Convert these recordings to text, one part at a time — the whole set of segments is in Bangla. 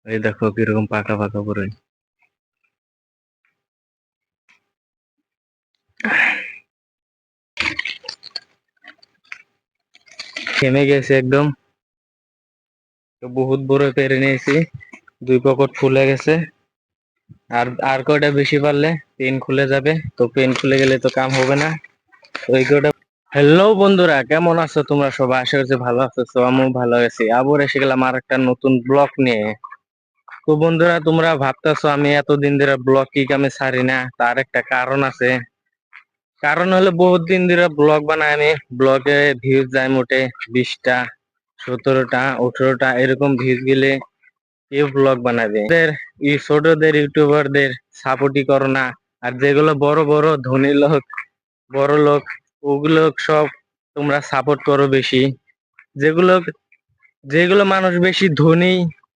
এই দেখো কিরকম পাকা পাকা বড়ই। থেমে গেছে একদম। তো বহুত বড় পেরে নিয়েছি, 2 পকেট ফুলে গেছে। আর আর কয়টা বেশি পারলে পেন খুলে যাবে, তো পেন খুলে গেলে তো কাম হবে না। ওই কয়টা। হ্যালো বন্ধুরা, কেমন আছো তোমরা সবাই? আশা করছি ভালো আছো। তো আমিও ভালো আছি, আবার এসে গেলাম আর একটা নতুন ব্লগ নিয়ে। তো বন্ধুরা, তোমরা ভাবতেছো আমি এতদিন ধরে ব্লগ কি কামে ছাড়ি না, তার একটা কারণ আছে। কারণ হলো বহুত দিন ধরে ব্লগ বানাই আমি। ব্লগে ভিউজ যায় মোটে 20টা, 17টা, 18টা এরকম ভিউজ গেলে কেউ ব্লগ বানাবে। এই ছোটদের ইউটিউবারদের সাপোর্টই করো না। আর যেগুলো বড় বড় ধনী লোক, বড় লোক, ওগুলো সব তোমরা সাপোর্ট করো বেশি। যেগুলো যেগুলো মানুষ বেশি ধনী,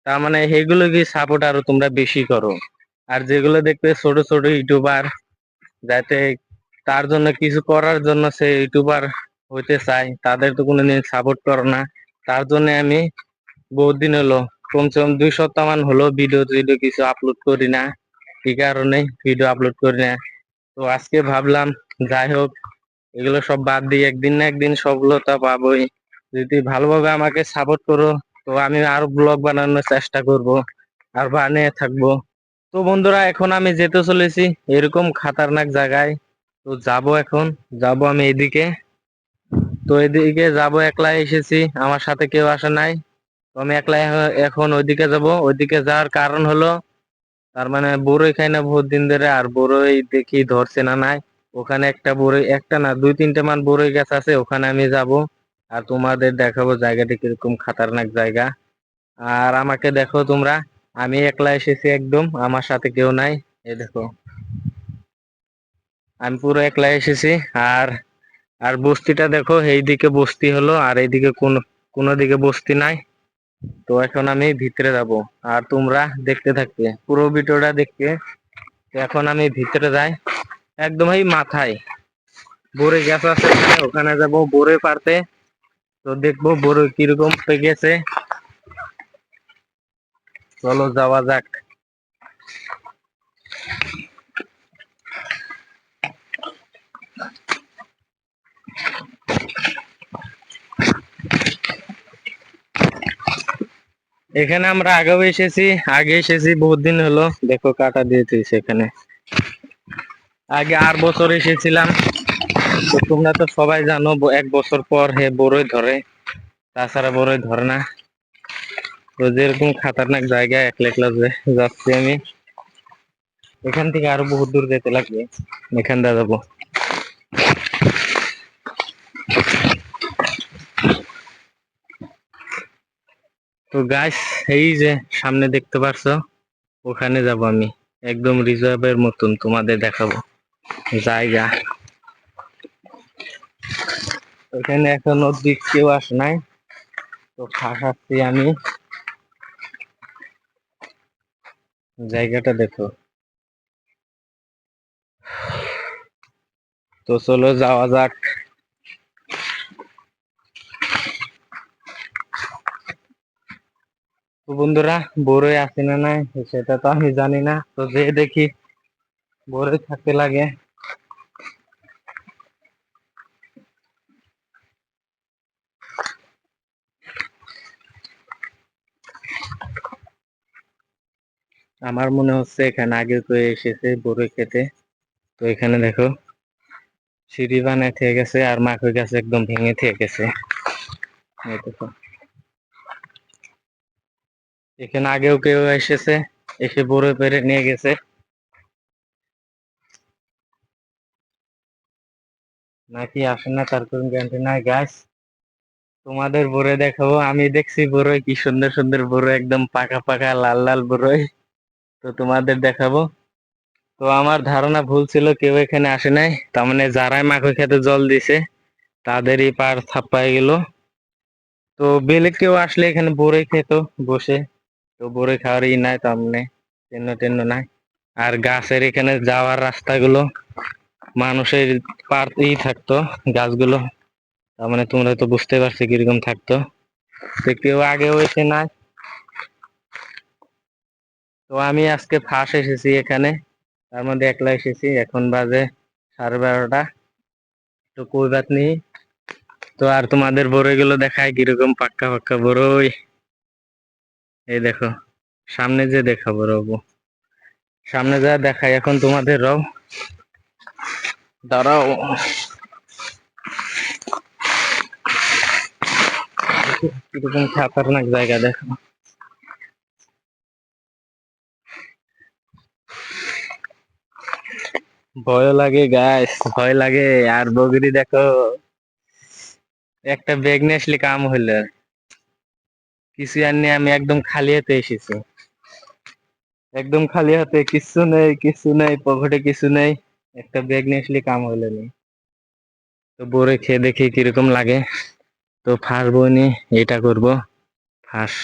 তার মানে সেগুলো কি সাপোর্ট আরো তোমরা বেশি করো। আর যেগুলো দেখবে ছোট ছোট ইউটিউবার, যাতে তার জন্য কিছু করার জন্য সে ইউটিউবার হইতে চায়, তাদের তো কোনোদিন সাপোর্ট করো না। তার জন্য আমি বহুত দিন হলো, কমসে কম 2 সপ্তাহ মান হলো ভিডিও টিডিও কিছু আপলোড করি না। কি কারণে ভিডিও আপলোড করি না? তো আজকে ভাবলাম, যাই হোক, এগুলো সব বাদ দিয়ে একদিন না একদিন সফলতা পাবোই। যদি ভালোভাবে আমাকে সাপোর্ট করো, তো আমি আরো ব্লগ বানানোর চেষ্টা করব, আর বানিয়ে থাকবো। তো বন্ধুরা, এখন আমি যেতে চলেছি এরকম খাতারনাক জায়গায়। তো এখন যাব আমি এদিকে। তো এদিকে যাব, একলা এসেছি, আমার সাথে কেউ আসে নাই। তো আমি একলা এখন ওইদিকে যাব। ওইদিকে যাওয়ার কারণ হলো, তার মানে বড়ই খাই না বহুত দিন ধরে, আর বড়ই দেখি ধরছে না নাই। ওখানে একটা বড়ই, একটা না 2-3টে মান বড়ই গাছ আছে, ওখানে আমি যাব। আর তোমাদের দেখাবো জায়গাটা কিরকম খাতারনাক জায়গা। আর আমাকে দেখো তোমরা, আমি একলা এসেছি একদম, আমার সাথে কেউ নাই। এই দেখো, আমি পুরো একলা এসেছি। আর আর বস্তিটা দেখো, এইদিকে বস্তি হলো, আর এইদিকে কোনো দিকে বস্তি নাই। তো এখন আমি ভিতরে যাব, আর তোমরা দেখতে থাকবে পুরো ভিডিওটা দেখবে। তো এখন আমি ভিতরে যাই, একদম এই মাথায় বড়ই গাছ আছে, ওখানে যাব বড়ই পারতে। তো দেখবো বড়ই কিরকম পেকেছে। চলো যাওয়া যাক। এখানে আমরা আগেও এসেছি, আগে এসেছি বহুত দিন হলো। দেখো কাটা দিয়েছি সেখানে, আগে 8 বছর এসেছিলাম। তো তোমরা তো সবাই জানো 1 বছর পর হে বড়ই ধরে, তাছাড়া বড়ই ধরে না। তো যেরকম খাতারনাক জায়গায় একলা একলা যাচ্ছি আমি। এখান থেকে আরো বহুত দূর যেতে লাগবে, এখান দিয়ে যাবো। তো গাইস, এই যে সামনে দেখতে পারছো, ওখানে যাব আমি। একদম রিজার্ভের মতন তোমাদের দেখাবো জায়গা। এখানে এখন অব্দি কেউ আসে নাই, তো ফাঁসাচ্ছি আমি। জায়গাটা দেখো। তো চলো যাওয়া যাক। তো বন্ধুরা, বড়ই আছে না নাই সেটা তো আমি জানি না, তো যে দেখি বড়ই থাকতে লাগে। আমার মনে হচ্ছে এখানে আগে কেউ এসেছে বড়ই খেতে। তো এখানে দেখো সিঁড়ি বানায় থেকে গেছে, আর মাখন গাছ একদম ভেঙে থেকে গেছে। এই দেখো, এখানে আগেও কেউ এসেছে, এসে বড়ই পেরে নিয়ে গেছে। নাকি আসে না তার কোনো গ্যারান্টি নাই। গাছ তোমাদের বড়ই দেখাবো, আমি দেখছি বড়ই কি সুন্দর সুন্দর বড়ই, একদম পাকা পাকা লাল লাল বড়ই। তো তোমাদের দেখাবো। তো আমার ধারণা ভুল ছিল, কেউ এখানে আসে নাই, তার মানে যারাই মাখন খেতে জল দিছে তাদেরই পার থাপ্পায় গেল। তো বেলে কেউ আসলে এখানে বড়ই খেত বসে। তো বড়ই খাওয়ার নাই, তার মানে চিহ্ন টিহ্ন নাই। আর গাছের এখানে যাওয়ার রাস্তাগুলো মানুষের থাকতো, গাছগুলো। তার মানে তোমরা তো বুঝতে পারছো কিরকম থাকতো। তো কেউ আগেও এসে নাই। তো আমি আজকে ফার্স্ট এসেছি এখানে, তার মধ্যে একলা এসেছি। এখন বাজে 12:30। তো কই বাত নেই। তো আর তোমাদের বড়ই গুলো দেখায় কিরকম পাক্কা পাক্কা বড়ই। এই দেখো, সামনে যে দেখাবো রবো, সামনে যা দেখাই এখন তোমাদের রও, দাঁড়াও। কিরকম খতরনাক জায়গা দেখো। ভয় লাগে গাইস, ভয় লাগে। আর বগরি দেখো, একটা ব্যাগ নিয়ে আসলে কাম হইলো। কিছু আর নিয়ে আমি একদম খালি হাতে এসেছি, একদম খালি হাতে, কিছু নেই, কিছু নেই পকেটে, কিছু নেই। একটা ব্যাগ নিয়ে আসলে কাম হইলো নি। তো বড়ে খেয়ে দেখি কিরকম লাগে। তো ফার্স্ট বই নি, এটা করবো ফার্স্ট।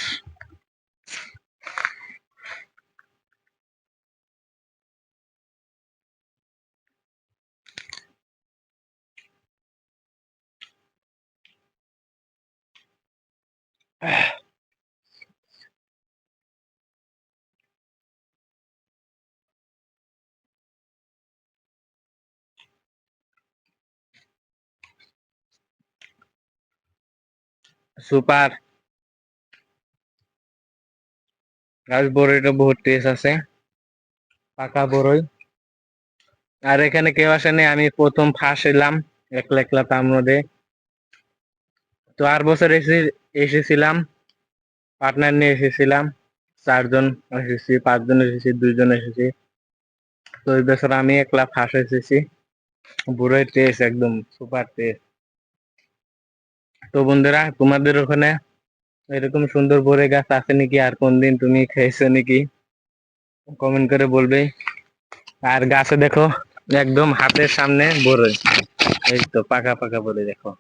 সুপার গাছ, বড়ইটা বহুত টেস্ট আছে, পাকা বড়ই। আর এখানে কেউ আসেনি, আমি প্রথম ফার্স্ট এলাম একলা একলা তার মধ্যে। তো আর বছর এসেছিলাম, পার্টনার নিয়ে এসেছিলাম, 4 জন এসেছি, 5 জন এসেছি, 2 জন এসেছি। তো এই বছর আমি একলা ফার্স্ট এসেছি। বড়ই টেস্ট একদম সুপার টেস্ট। তো বন্ধুরা, তোমাদের ওখানে এরকম সুন্দর বড়ই গাছ আছে নাকি, আর কোনদিন তুমি খেয়েছো নাকি, কমেন্ট করে বলবে। আর গাছে দেখো, একদম হাতের সামনে বড়ই, এই তো পাকা পাকা বড়ই দেখো।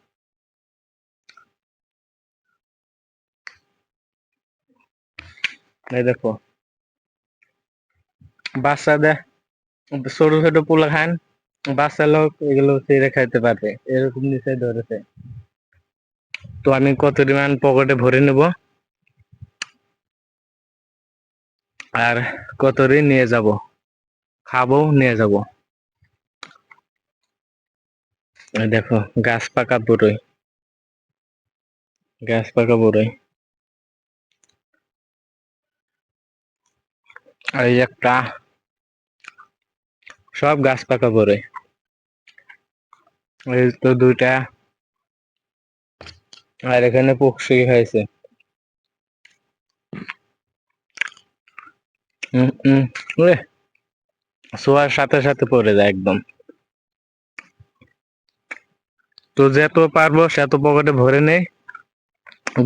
এই দেখো, বাচ্চাদের, ছোট ছোট পোলা খান, বাচ্চা লোক এগুলো ছিঁড়ে খাইতে পারবে, এরকম নিচে ধরেছে। তো আমি কত পরিমাণ পকেটে ভরে নেব, আর কতরি নিয়ে যাব, খাবো, নিয়ে যাব। এই দেখো, গাছ পাকা বড়ই, গাছ পাকা বড়ই। আর এই একটা, সব গাছ পাকা বড়ই। এই তো 2টা, আর এখানে পকশি হয়েছে। হম হম, শোয়ার সাথে সাথে পড়ে যায় একদম। তো যত পারবো সেত পকেটে ভরে নেই,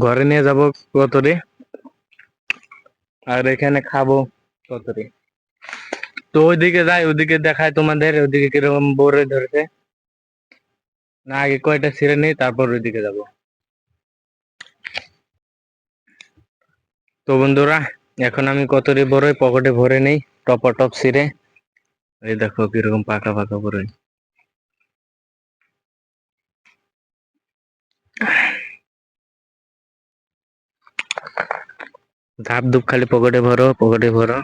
ঘরে নিয়ে যাব কতরি, আর এখানে খাবো কতরি। তো ওইদিকে যাই, ওইদিকে দেখায় তোমাদের, ওইদিকে কিরকম বড়ই ধরেছে। না, আগে কয়টা ছিঁড়ে নেই, তারপর ওইদিকে যাব। তো বন্ধুরা, এখন আমি কতরি বড়ই পকেটে ভরে নেই, টপ ছিঁড়ে। এই দেখো কিরকম পাকা পাকা বড়ই। ধাপ ধুপ খালি পকেটে ভরো, পকেটে ভরো।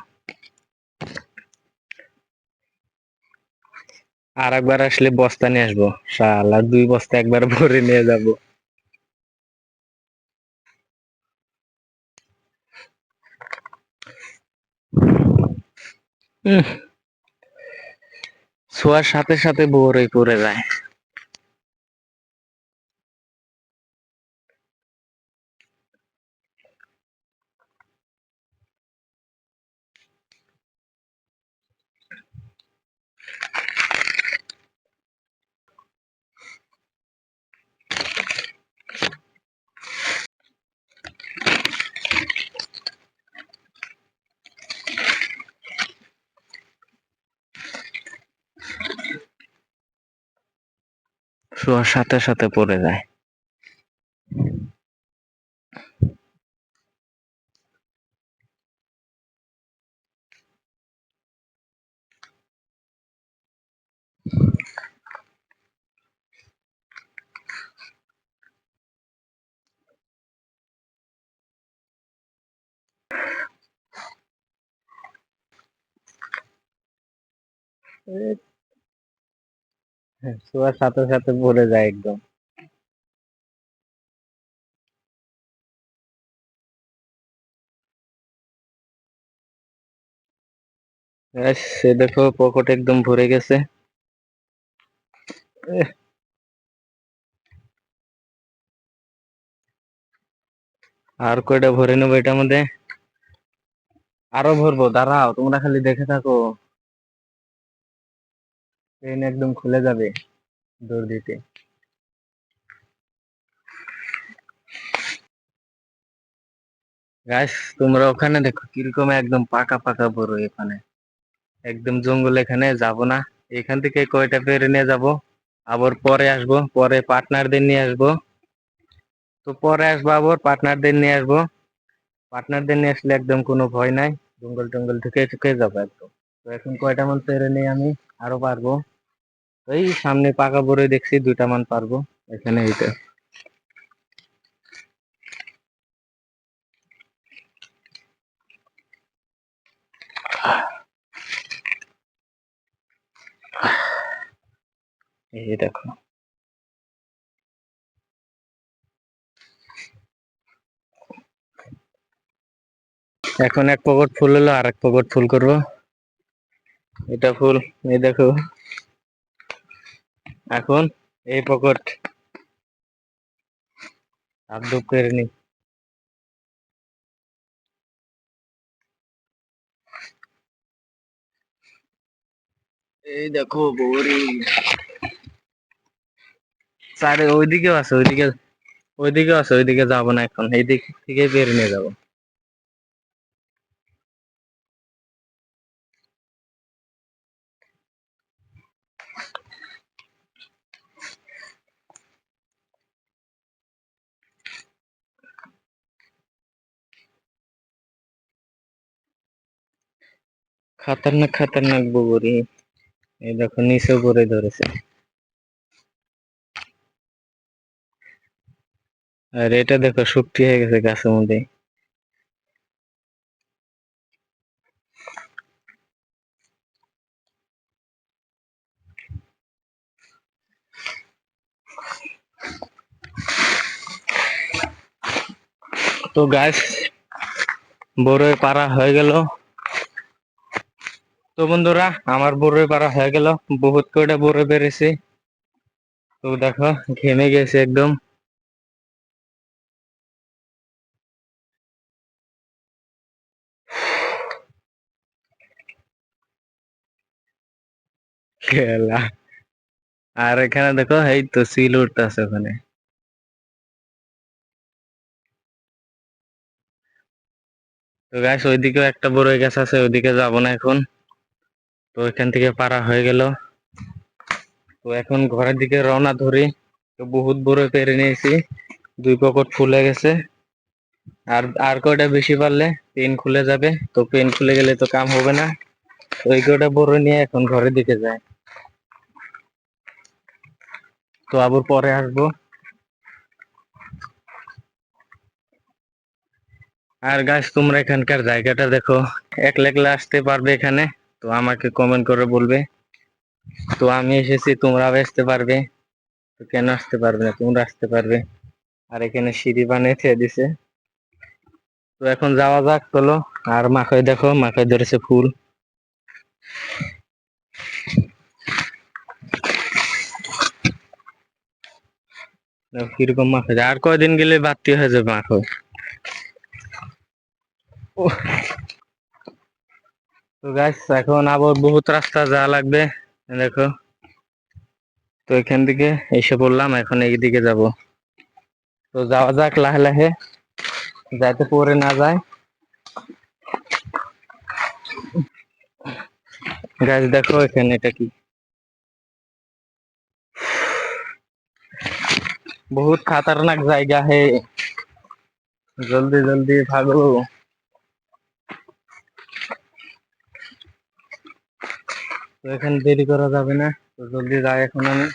আর একবার আসলে বস্তা নিয়ে আসবো, শালা 2 বস্তা একবার ভরে নিয়ে যাব। ছোঁয়ার সাথে সাথে বড়ই পড়ে যায়। ছোঁয়ার সাথে সাথে পড়ে যায়। শোয়ার সাথে সাথে ভরে যায় একদম। সে দেখো পকেট একদম ভরে গেছে। আর কয়টা ভরে নেবো এটার মধ্যে। আরো ভরবো, দাঁড়াও তোমরা খালি দেখে থাকো। ট্রেন একদম খুলে যাবে দৌড় দিতে। গাইস তোমরা ওখানে দেখো কিরকম একদম পাকা পাকা বড় এখানে, একদম জঙ্গল। এখানে যাব না, এখান থেকে কয়টা পেরে নিয়ে যাব, আবার পরে আসবো, পরে পার্টনারদের নিয়ে আসবো। তো পরে আসবো আবার পার্টনারদের নিয়ে আসবো। পার্টনারদের নিয়ে আসলে একদম কোনো ভয় নাই, জঙ্গল টঙ্গল থেকে ঢুকে যাবো একদম। তো এখন কয়টা মান পেরে নেই আমি, আরো পারবো। ওই সামনে পাকা বড়ই দেখছি, 2টা মান পারবো এখানে এইটা। এই দেখো, এখন এক পকেট ফুল হলো, আর এক পকেট ফুল করবো। এটা ফুল, এই দেখো। এখন এই পকেট আপ করে নি। এই দেখো বড়ি, স্যার ওইদিকেও আছে, ওইদিকে ওইদিকেও আছে, ওইদিকে যাবো না এখন, এই দিক থেকে বের নিয়ে যাবো। খাতারনাক খাতারনাক বড়ি। এই দেখো নিচে পড়ে ধরেছে। আর এটা দেখো শক্তি হয়ে গেছে গাছের মধ্যে। তো গাছ বড়ই পাড়া হয়ে গেল। তো বন্ধুরা আমার বড়ই পাড়া হয়ে গেল, বহুত কয়টা বড়ই বেড়েছে। তো দেখো ঘেমে গেছে একদম। খেলা। আর এখানে দেখো এই তো সিল উঠতেছে ওখানে। তো গাছ ওইদিকেও একটা বড়ই গাছ আছে, ওইদিকে যাবো না এখন। তো এখান থেকে পাড়া হয়ে গেল। তো এখন ঘরের দিকে রওনা ধরি। তো বহুত বড়ই পেরে নিয়েছি, 2 পকেট ফুলে গেছে। আর আর কয়টা বেশি পারলে পেন খুলে যাবে। তো পেন খুলে গেলে তো কাম হবে না। ওই কয়টা বড়ই নিয়ে এখন ঘরের দিকে যায়। তো আবার পরে আসবো। আর গাছ তোমরা এখানকার জায়গাটা দেখো, একলা একলা আসতে পারবে এখানে? তো আমাকে কমেন্ট করে বলবে। তো আমি এসেছি, তোমরাও আসতে পারবে। তো কেন আসতে পারবে না, তোমরা আসতে পারবে। আর এখানে সিঁড়ি বানিয়ে থুয়ে দিছে। তো এখন যাওয়া যাক চলো। আর মাথায় দেখো, মাথায় ধরেছে ফুল। দেখো কিরকম মাথায়, আর কয়দিন গেলে বাড়তি হয়ে যাবে মাথায়। তো গাইস এখন আবার বহুত রাস্তা যাওয়া লাগবে। দেখো, তো এখান থেকে এসে পড়লাম, এখন এইদিকে যাব। তো যাওয়া যাক লাহে লাহে, যাতে পরে না যায়। গাইস দেখো এখানে এটা কি, बहुत खतरनाक জায়গা है। জলদি জলদি ভাগো। তো এখানে দেরি করা যাবে না, তো জলদি যাই এখন আমি।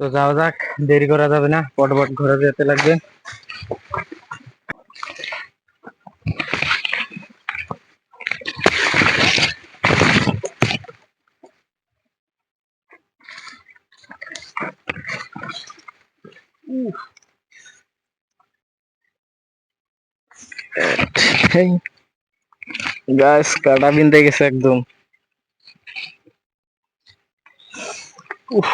তো যাওয়া যাক, দেরি করা যাবে না, পটপট ঘরে যেতে লাগবে। গাছ কাটা বিনতে গেছে একদম। উফ,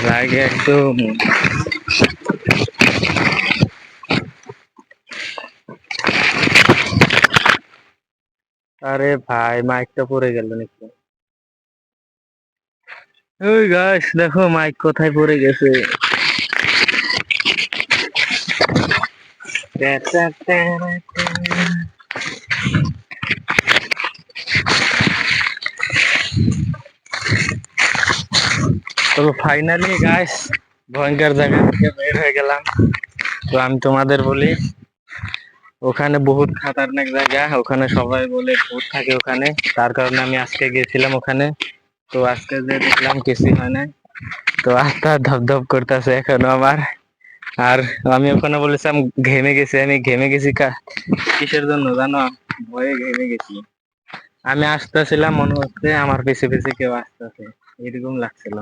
জায়গা একদম। আরে ভাই, মাইকটা পড়ে গেল নাকি? ওই গাছ দেখো মাইক কোথায় পড়ে গেছে। তো ফাইনালি গাইস, ভয়ঙ্কর জায়গা থেকে বের হয়ে গেলাম। তো আমি তোমাদের বলি, ওখানে বহুত খাতারনাক জায়গা, ওখানে সবাই বলে ভূত থাকে ওখানে। তার কারণে আমি আজকে গেছিলাম ওখানে। তো আজকে যে দেখলাম কিছুই হয় না। তো আত্মা ধপধপ করতেছে এখনো আমার। আর আমি ওখানে বলেছিলাম ঘেমে গেছি, আমি ঘেমে গেছি কিসের জন্য জানো? ভয়ে ঘেমে গেছি। আমি আসতেছিলাম, মনে হচ্ছে আমার পিছে পিছে কেউ আসতেছে, এরকম লাগছিল।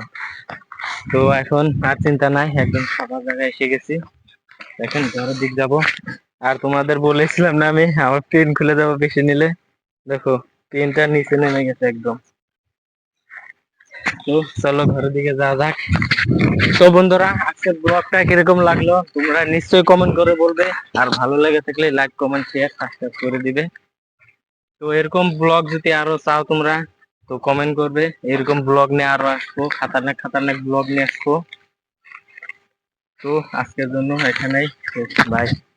তো এখন আর চিন্তা নাই, একদম ফাঁকা জায়গায় এসে গেছি। এখন ঘরের দিক যাব। আর তোমাদের বলেছিলাম না আমি আমার পেন খুলে যাবো বেশি নিলে, দেখো পেনটা নিচে নেমে গেছে একদম। তো চলো ঘরের দিকে যাওয়া যাক। তো বন্ধুরা, আজকের ব্লগটা কিরকম লাগলো তোমরা নিশ্চয়ই কমেন্ট করে বলবে। আর ভালো লেগে থাকলে লাইক কমেন্ট শেয়ার সাবস্ক্রাইব করে দিবে। তো এরকম ব্লগ যদি আরো চাও তোমরা, তো কমেন্ট করবে। এরকম ব্লগ নিয়ে আরো আসবো, খাতারনাক খাতারনাক ব্লগ নিয়ে আসবো। তো আজকের জন্য এখানেই, বাই।